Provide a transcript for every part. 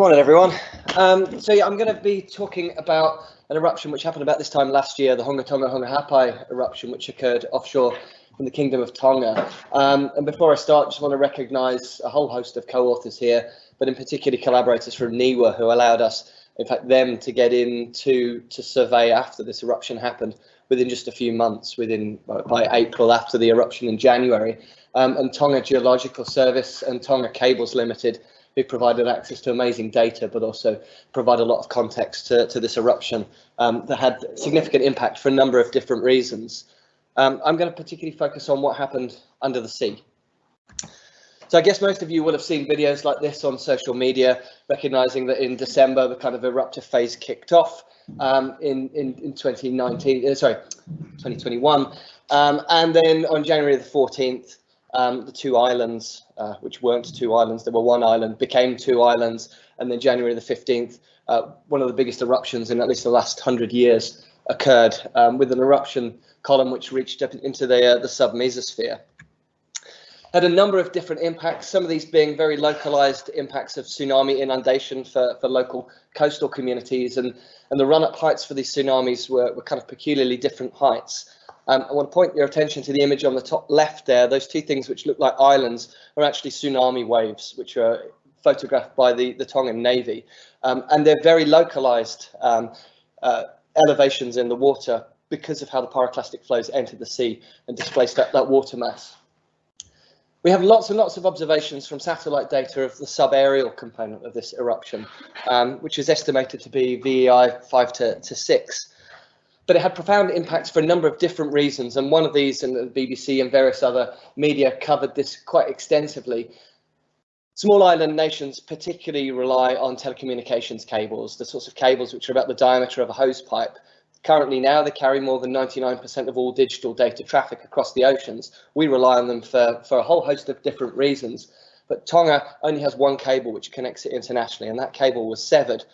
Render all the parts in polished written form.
Morning, everyone. So yeah, I'm going to be talking about an eruption which happened about this time last year, the Hunga Tonga-Hunga Ha'apai eruption, which occurred offshore in the Kingdom of Tonga. And before I start, just want to recognise a whole host of co-authors here, but in particular collaborators from NIWA who allowed us, in fact, them to get in to survey after this eruption happened within just a few months, by April after the eruption in January. And Tonga Geological Service and Tonga Cables Limited, who provided access to amazing data, but also provide a lot of context to this eruption that had significant impact for a number of different reasons. I'm going to particularly focus on what happened under the sea. So I guess most of you will have seen videos like this on social media, recognizing that in December, the kind of eruptive phase kicked off in 2021. And then on January the 14th, the two islands, which weren't two islands, they were one island, became two islands. And then January the 15th, one of the biggest eruptions in at least the last 100 years occurred, with an eruption column which reached up into the submesosphere. Had a number of different impacts, some of these being very localized impacts of tsunami inundation for local coastal communities. And the run-up heights for these tsunamis were kind of peculiarly different heights. I want to point your attention to the image on the top left there. Those two things which look like islands are actually tsunami waves, which are photographed by the Tongan Navy. And they're very localized elevations in the water because of how the pyroclastic flows entered the sea and displaced that water mass. We have lots and lots of observations from satellite data of the subaerial component of this eruption, which is estimated to be VEI 5 to 6. But it had profound impacts for a number of different reasons, and one of these, and the BBC and various other media covered this quite extensively. Small island nations particularly rely on telecommunications cables, the sorts of cables which are about the diameter of a hose pipe. Currently now, they carry more than 99% of all digital data traffic across the oceans. We rely on them for a whole host of different reasons, but Tonga only has one cable which connects it internationally, and that cable was severed.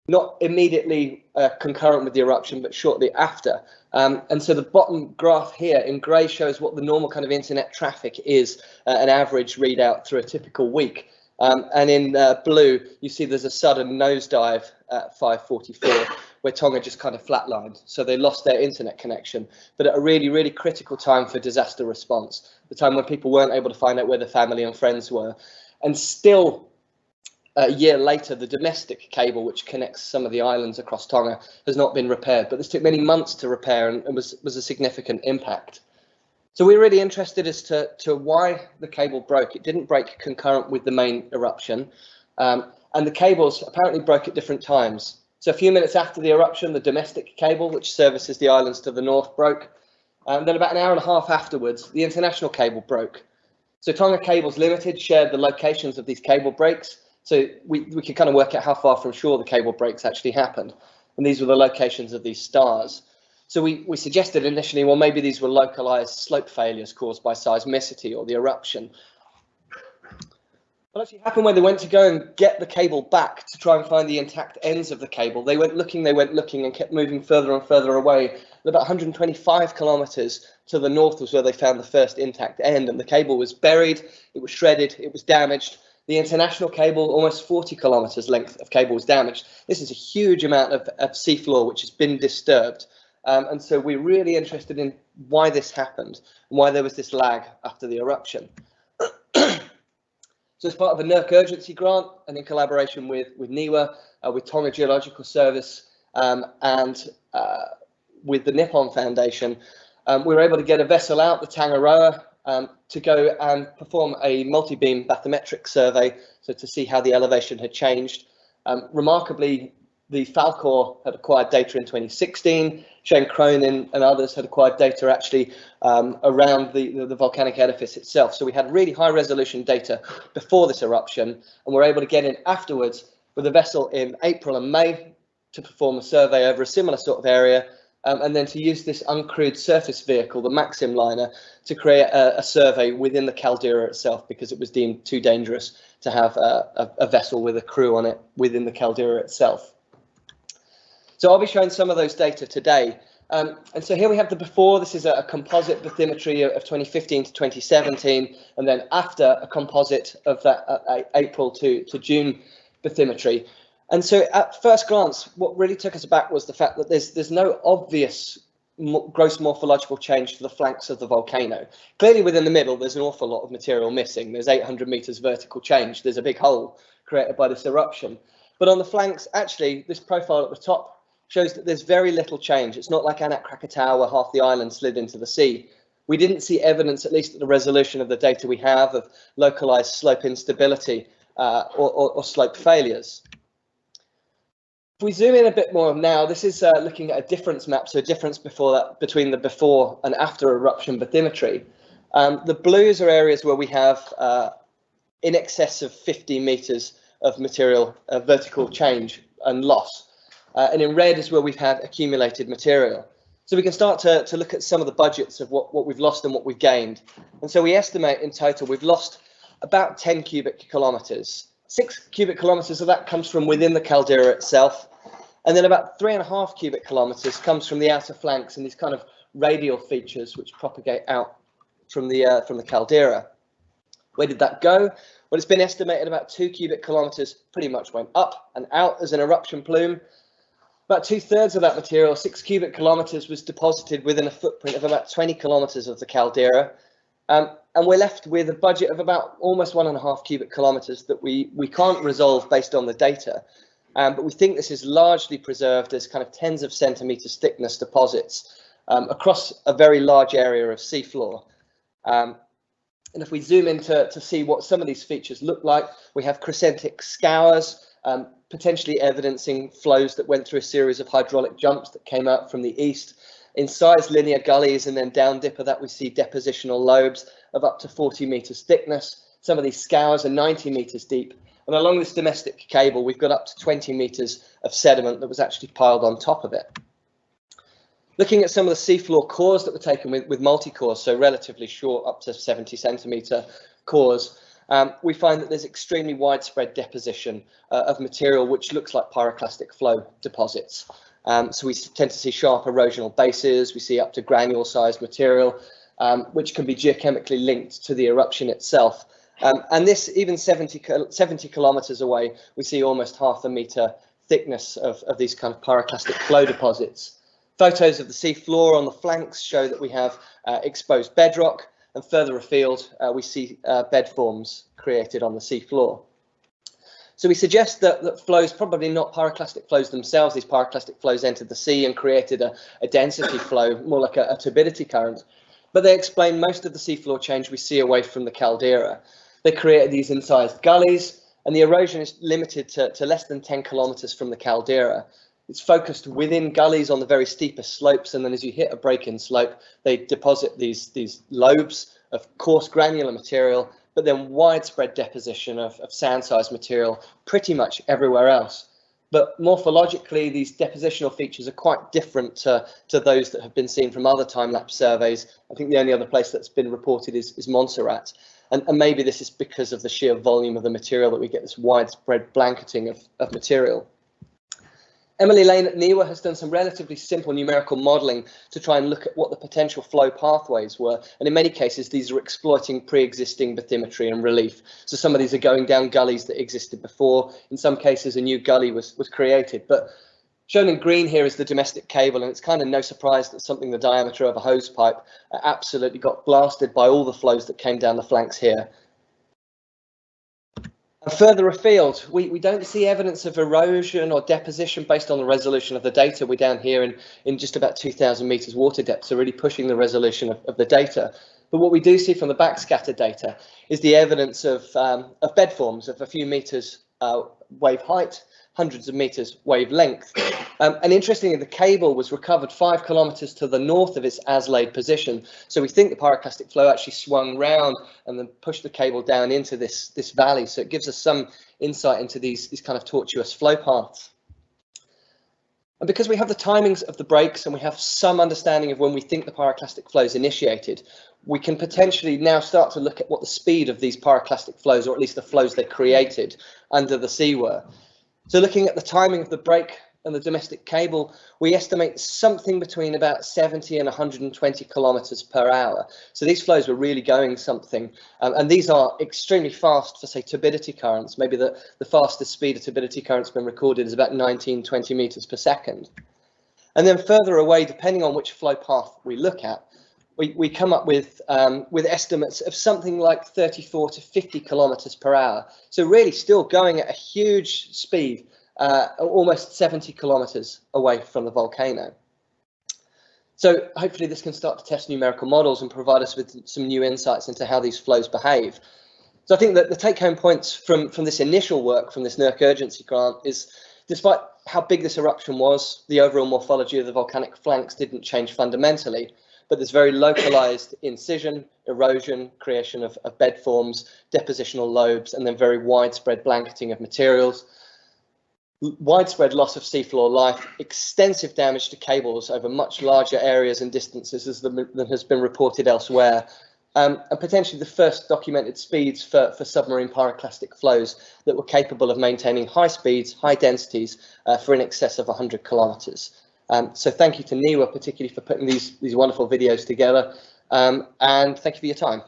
Not immediately concurrent with the eruption, but shortly after. And so the bottom graph here in grey shows what the normal kind of internet traffic is, an average readout through a typical week. And in blue, you see there's a sudden nosedive at 5:44, where Tonga just kind of flatlined. So they lost their internet connection, but at a really, really critical time for disaster response, the time when people weren't able to find out where their family and friends were. And still, a year later, the domestic cable, which connects some of the islands across Tonga, has not been repaired, but this took many months to repair and was a significant impact. So we're really interested as to why the cable broke. It didn't break concurrent with the main eruption, and the cables apparently broke at different times. So a few minutes after the eruption, the domestic cable, which services the islands to the north, broke. And then about an hour and a half afterwards, the international cable broke. So Tonga Cables Limited shared the locations of these cable breaks. So we could kind of work out how far from shore the cable breaks actually happened. And these were the locations of these stars. So we suggested initially, well, maybe these were localized slope failures caused by seismicity or the eruption. What actually happened when they went to go and get the cable back to try and find the intact ends of the cable, they went looking and kept moving further and further away. And about 125 kilometers to the north was where they found the first intact end, and the cable was buried, it was shredded, it was damaged. The international cable, almost 40 kilometers length of cable, was damaged. This is a huge amount of seafloor which has been disturbed. And so we're really interested in why this happened and why there was this lag after the eruption. So as part of a NERC urgency grant and in collaboration with NIWA, with Tonga Geological Service and with the Nippon Foundation, we were able to get a vessel out, the Tangaroa, to go and perform a multi-beam bathymetric survey, so to see how the elevation had changed. Remarkably, the Falcor had acquired data in 2016. Shane Cronin and others had acquired data actually around the volcanic edifice itself. So we had really high resolution data before this eruption, and we're able to get in afterwards with a vessel in April and May to perform a survey over a similar sort of area, and then to use this uncrewed surface vehicle, the Maxim liner, to create a survey within the caldera itself, because it was deemed too dangerous to have a vessel with a crew on it within the caldera itself. So I'll be showing some of those data today. And so here we have the before. This is a composite bathymetry of 2015 to 2017, and then after a composite of that April to June bathymetry. And so at first glance, what really took us aback was the fact that there's no obvious gross morphological change to the flanks of the volcano. Clearly within the middle, there's an awful lot of material missing. There's 800 meters vertical change. There's a big hole created by this eruption. But on the flanks, actually, this profile at the top shows that there's very little change. It's not like Anak Krakatau where half the island slid into the sea. We didn't see evidence, at least at the resolution of the data we have, of localized slope instability or slope failures. If we zoom in a bit more now, this is looking at a difference map, so a difference between the before and after eruption bathymetry. The blues are areas where we have in excess of 50 meters of material vertical change and loss. And in red is where we've had accumulated material. So we can start to look at some of the budgets of what we've lost and what we've gained. And so we estimate in total we've lost about 10 cubic kilometers. 6 cubic kilometers of that comes from within the caldera itself. And then about 3.5 cubic kilometers comes from the outer flanks and these kind of radial features which propagate out from the caldera. Where did that go? Well, it's been estimated about 2 cubic kilometers pretty much went up and out as an eruption plume. About 2/3 of that material, 6 cubic kilometers, was deposited within a footprint of about 20 kilometers of the caldera. And we're left with a budget of about almost 1.5 cubic kilometers that we can't resolve based on the data. But we think this is largely preserved as kind of tens of centimeters thickness deposits across a very large area of seafloor. And if we zoom in to see what some of these features look like, we have crescentic scours, potentially evidencing flows that went through a series of hydraulic jumps that came out from the east. Incised linear gullies, and then down dip of that we see depositional lobes of up to 40 meters thickness. Some of these scours are 90 meters deep. And along this domestic cable, we've got up to 20 meters of sediment that was actually piled on top of it. Looking at some of the seafloor cores that were taken with multi-cores, so relatively short, up to 70 centimeter cores, we find that there's extremely widespread deposition of material which looks like pyroclastic flow deposits. So we tend to see sharp erosional bases, we see up to granule-sized material, which can be geochemically linked to the eruption itself. And this, even 70 kilometers away, we see almost 1/2 meter thickness of these kind of pyroclastic flow deposits. Photos of the sea floor on the flanks show that we have exposed bedrock, and further afield we see bed forms created on the sea floor. So we suggest that flows, probably not pyroclastic flows themselves, these pyroclastic flows entered the sea and created a density flow, more like a turbidity current, but they explain most of the seafloor change we see away from the caldera. They created these incised gullies, and the erosion is limited to less than 10 kilometers from the caldera. It's focused within gullies on the very steepest slopes, and then as you hit a break-in slope, they deposit these lobes of coarse granular material, but then widespread deposition of sand-sized material pretty much everywhere else. But morphologically, these depositional features are quite different to those that have been seen from other time-lapse surveys. I think the only other place that's been reported is Montserrat. And maybe this is because of the sheer volume of the material that we get this widespread blanketing of material. Emily Lane at NIWA has done some relatively simple numerical modelling to try and look at what the potential flow pathways were. And in many cases, these are exploiting pre-existing bathymetry and relief. So some of these are going down gullies that existed before. In some cases, a new gully was created. But shown in green here is the domestic cable, and it's kind of no surprise that something the diameter of a hose pipe absolutely got blasted by all the flows that came down the flanks here. And further afield, we don't see evidence of erosion or deposition based on the resolution of the data. We're down here in just about 2,000 meters water depth, so really pushing the resolution of the data. But what we do see from the backscatter data is the evidence of bed forms of a few meters wave height, hundreds of meters wave length. And interestingly, the cable was recovered 5 kilometers to the north of its as-laid position. So we think the pyroclastic flow actually swung round and then pushed the cable down into this valley. So it gives us some insight into these kind of tortuous flow paths. And because we have the timings of the breaks and we have some understanding of when we think the pyroclastic flows initiated, we can potentially now start to look at what the speed of these pyroclastic flows, or at least the flows they created under the sea, were. So looking at the timing of the break and the domestic cable, we estimate something between about 70 and 120 kilometers per hour. So these flows were really going something, and these are extremely fast for, say, turbidity currents. Maybe the fastest speed of turbidity currents been recorded is about 19, 20 meters per second. And then further away, depending on which flow path we look at, we come up with estimates of something like 34 to 50 kilometers per hour. So really still going at a huge speed, almost 70 kilometers away from the volcano. So hopefully this can start to test numerical models and provide us with some new insights into how these flows behave. So I think that the take-home points from this initial work, from this NERC urgency grant, is despite how big this eruption was, the overall morphology of the volcanic flanks didn't change fundamentally, but there's very localized incision, erosion, creation of bed forms, depositional lobes, and then very widespread blanketing of materials. Widespread loss of seafloor life, extensive damage to cables over much larger areas and distances than has been reported elsewhere, and potentially the first documented speeds for submarine pyroclastic flows that were capable of maintaining high speeds, high densities for in excess of 100 kilometers. So thank you to NIWA particularly for putting these wonderful videos together, and thank you for your time.